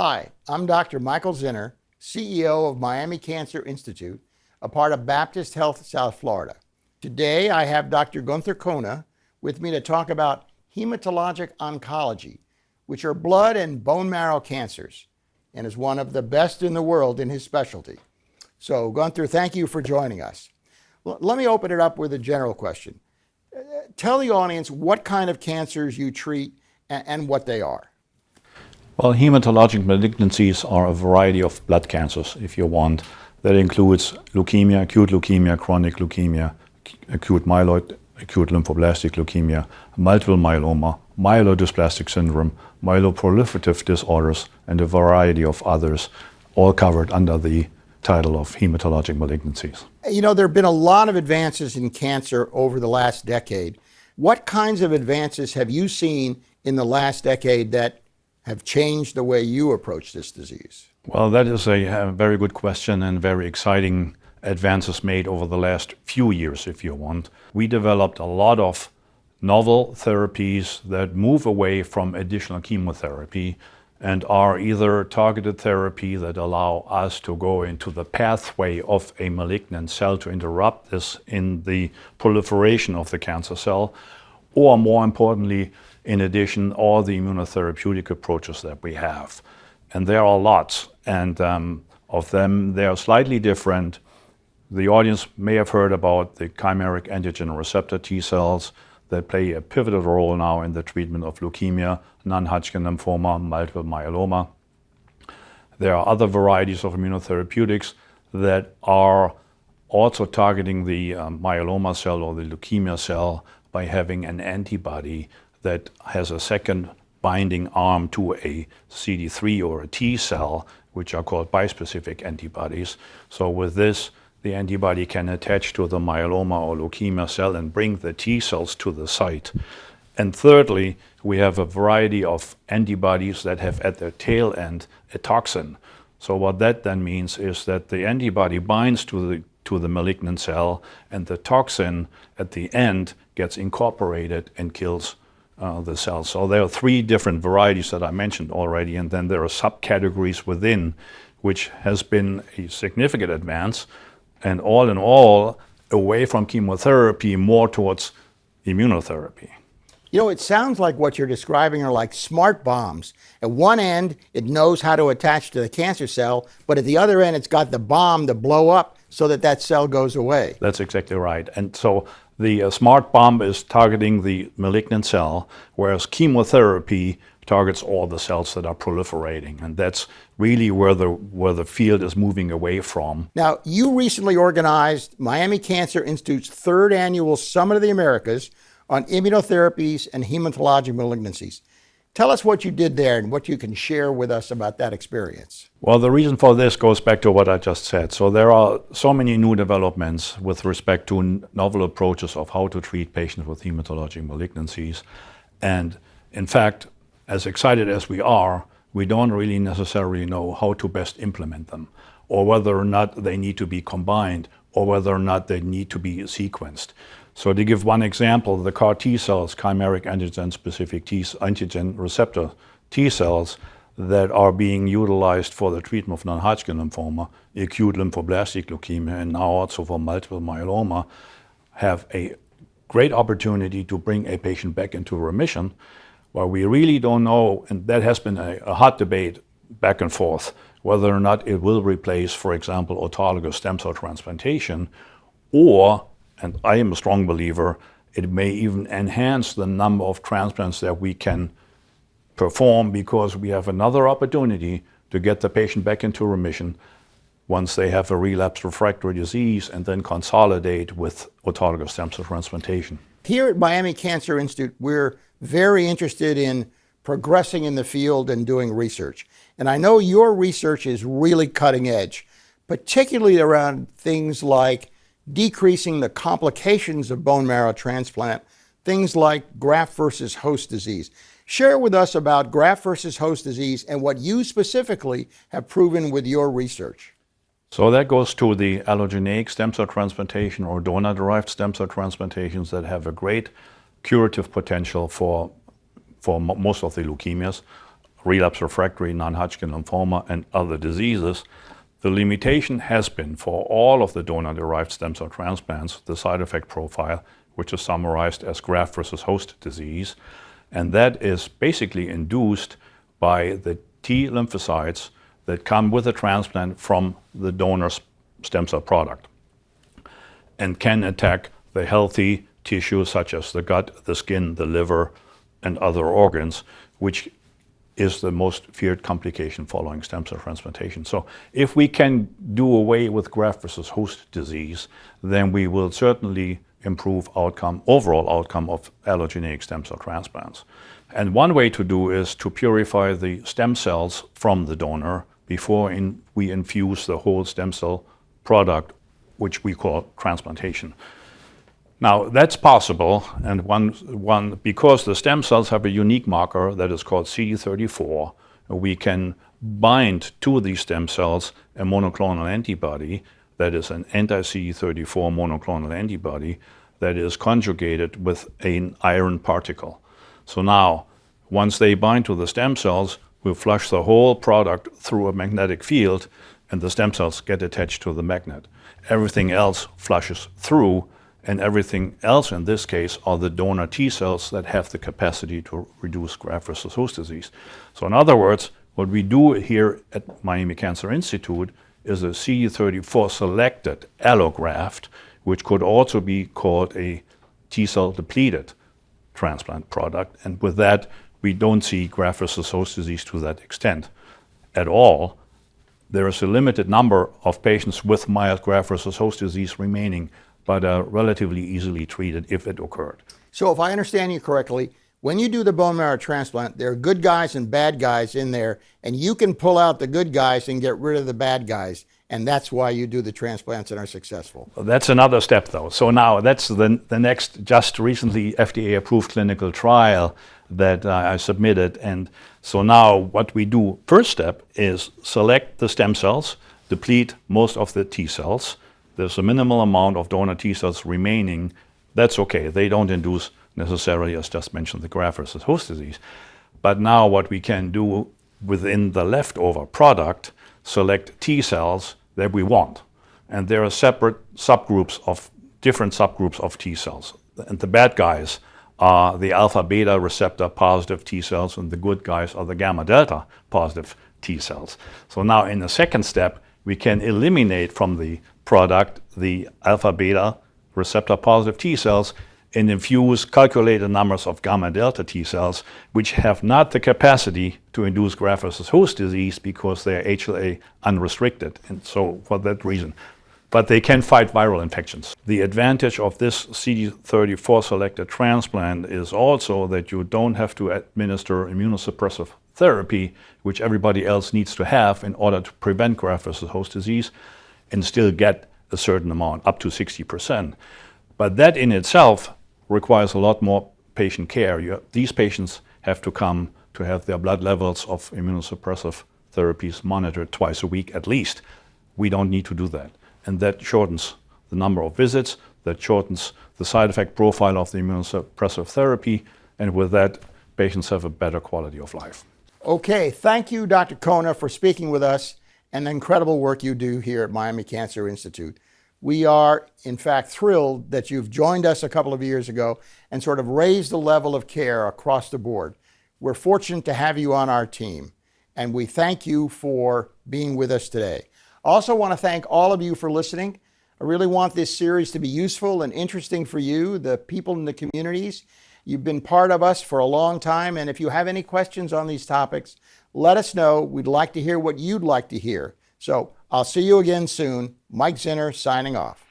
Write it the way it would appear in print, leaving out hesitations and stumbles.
Hi, I'm Dr. Michael Zinner, CEO of Miami Cancer Institute, a part of Baptist Health South Florida. Today I have Dr. Guenther Koehne with me to talk about hematologic oncology, which are blood and bone marrow cancers, and is one of the best in the world in his specialty. So Guenther, thank you for joining us. Let me open it up with a general question. Tell the audience what kind of cancers you treat and what they are. Well, hematologic malignancies are a variety of blood cancers, if you want. That includes leukemia, acute leukemia, chronic leukemia, acute myeloid, acute lymphoblastic leukemia, multiple myeloma, myelodysplastic syndrome, myeloproliferative disorders, and a variety of others, all covered under the title of hematologic malignancies. You know, there have been a lot of advances in cancer over the last decade. What kinds of advances have you seen in the last decade that have changed the way you approach this disease? Well, that is a very good question and very exciting advances made over the last few years, if you want. We developed a lot of novel therapies that move away from additional chemotherapy and are either targeted therapy that allow us to go into the pathway of a malignant cell to interrupt this in the proliferation of the cancer cell, or more importantly, in addition, all the immunotherapeutic approaches that we have. And there are lots, and of them, they are slightly different. The audience may have heard about the chimeric antigen receptor T cells that play a pivotal role now in the treatment of leukemia, non-Hodgkin lymphoma, multiple myeloma. There are other varieties of immunotherapeutics that are also targeting the myeloma cell or the leukemia cell by having an antibody that has a second binding arm to a CD3 or a T cell, which are called bispecific antibodies. So with this, the antibody can attach to the myeloma or leukemia cell and bring the T cells to the site. And thirdly, we have a variety of antibodies that have at their tail end a toxin. So what that then means is that the antibody binds to the malignant cell, and the toxin at the end gets incorporated and kills the cells. So there are three different varieties that I mentioned already, and then there are subcategories within, which has been a significant advance, and all in all, away from chemotherapy, more towards immunotherapy. You know, it sounds like what you're describing are like smart bombs. At one end, it knows how to attach to the cancer cell, but at the other end, it's got the bomb to blow up so that that cell goes away. That's exactly right. And so the smart bomb is targeting the malignant cell, whereas chemotherapy targets all the cells that are proliferating. And that's really where the field is moving away from. Now, you recently organized Miami Cancer Institute's third annual Summit of the Americas on immunotherapies and hematologic malignancies. Tell us what you did there and what you can share with us about that experience. Well, the reason for this goes back to what I just said. So there are so many new developments with respect to novel approaches of how to treat patients with hematologic malignancies. And in fact, as excited as we are, we don't really necessarily know how to best implement them, or whether or not they need to be combined, or whether or not they need to be sequenced. So to give one example, the CAR T cells, chimeric antigen-specific antigen receptor T cells that are being utilized for the treatment of non-Hodgkin lymphoma, acute lymphoblastic leukemia, and now also for multiple myeloma, have a great opportunity to bring a patient back into remission, where we really don't know, and that has been a hot debate back and forth, whether or not it will replace, for example, autologous stem cell transplantation, or, and I am a strong believer, it may even enhance the number of transplants that we can perform, because we have another opportunity to get the patient back into remission once they have a relapsed refractory disease, and then consolidate with autologous stem cell transplantation. Here at Miami Cancer Institute, we're very interested in progressing in the field and doing research. And I know your research is really cutting edge, particularly around things like decreasing the complications of bone marrow transplant, things like graft versus host disease. Share with us about graft versus host disease and what you specifically have proven with your research. So that goes to the allogeneic stem cell transplantation or donor-derived stem cell transplantations that have a great curative potential for most of the leukemias, relapse refractory non-Hodgkin lymphoma and other diseases. The limitation has been for all of the donor-derived stem cell transplants, the side effect profile, which is summarized as graft versus host disease. And that is basically induced by the T lymphocytes that come with the transplant from the donor's stem cell product and can attack the healthy tissue such as the gut, the skin, the liver, and other organs, which is the most feared complication following stem cell transplantation. So if we can do away with graft versus host disease, then we will certainly improve overall outcome of allogeneic stem cell transplants. And one way to do is to purify the stem cells from the donor before we infuse the whole stem cell product, which we call transplantation. Now, that's possible, and because the stem cells have a unique marker that is called CD34, we can bind to these stem cells a monoclonal antibody that is an anti-CD34 monoclonal antibody that is conjugated with an iron particle. So now, once they bind to the stem cells, we flush the whole product through a magnetic field, and the stem cells get attached to the magnet. Everything else flushes through, and everything else in this case are the donor T cells that have the capacity to reduce graft versus host disease. So in other words, what we do here at Miami Cancer Institute is a CD34 selected allograft, which could also be called a T cell depleted transplant product. And with that, we don't see graft versus host disease to that extent at all. There is a limited number of patients with mild graft versus host disease remaining, but relatively easily treated if it occurred. So if I understand you correctly, when you do the bone marrow transplant, there are good guys and bad guys in there, and you can pull out the good guys and get rid of the bad guys, and that's why you do the transplants and are successful. That's another step, though. So now that's the next, just recently FDA-approved clinical trial that I submitted. And so now what we do, first step, is select the stem cells, deplete most of the T cells. There's a minimal amount of donor T cells remaining. That's okay. They don't induce necessarily, as just mentioned, the graft versus host disease. But now what we can do within the leftover product, select T cells that we want. And there are separate different subgroups of T cells. And the bad guys are the alpha beta receptor positive T cells, and the good guys are the gamma delta positive T cells. So now in the second step, we can eliminate from the product the alpha beta receptor positive T cells and infuse calculated numbers of gamma delta T cells, which have not the capacity to induce graft versus host disease because they are HLA unrestricted, and so for that reason. But they can fight viral infections. The advantage of this CD34 selected transplant is also that you don't have to administer immunosuppressive therapy, which everybody else needs to have in order to prevent graft versus host disease, and still get a certain amount, up to 60%. But that in itself requires a lot more patient care. These patients have to come to have their blood levels of immunosuppressive therapies monitored twice a week at least. We don't need to do that. And that shortens the number of visits, that shortens the side effect profile of the immunosuppressive therapy, and with that, patients have a better quality of life. Okay, thank you, Dr. Koehne, for speaking with us and the incredible work you do here at Miami Cancer Institute. We are, in fact, thrilled that you've joined us a couple of years ago and sort of raised the level of care across the board. We're fortunate to have you on our team, and we thank you for being with us today. I also want to thank all of you for listening. I really want this series to be useful and interesting for you, the people in the communities. You've been part of us for a long time, and if you have any questions on these topics, let us know. We'd like to hear what you'd like to hear. So I'll see you again soon. Mike Zinner signing off.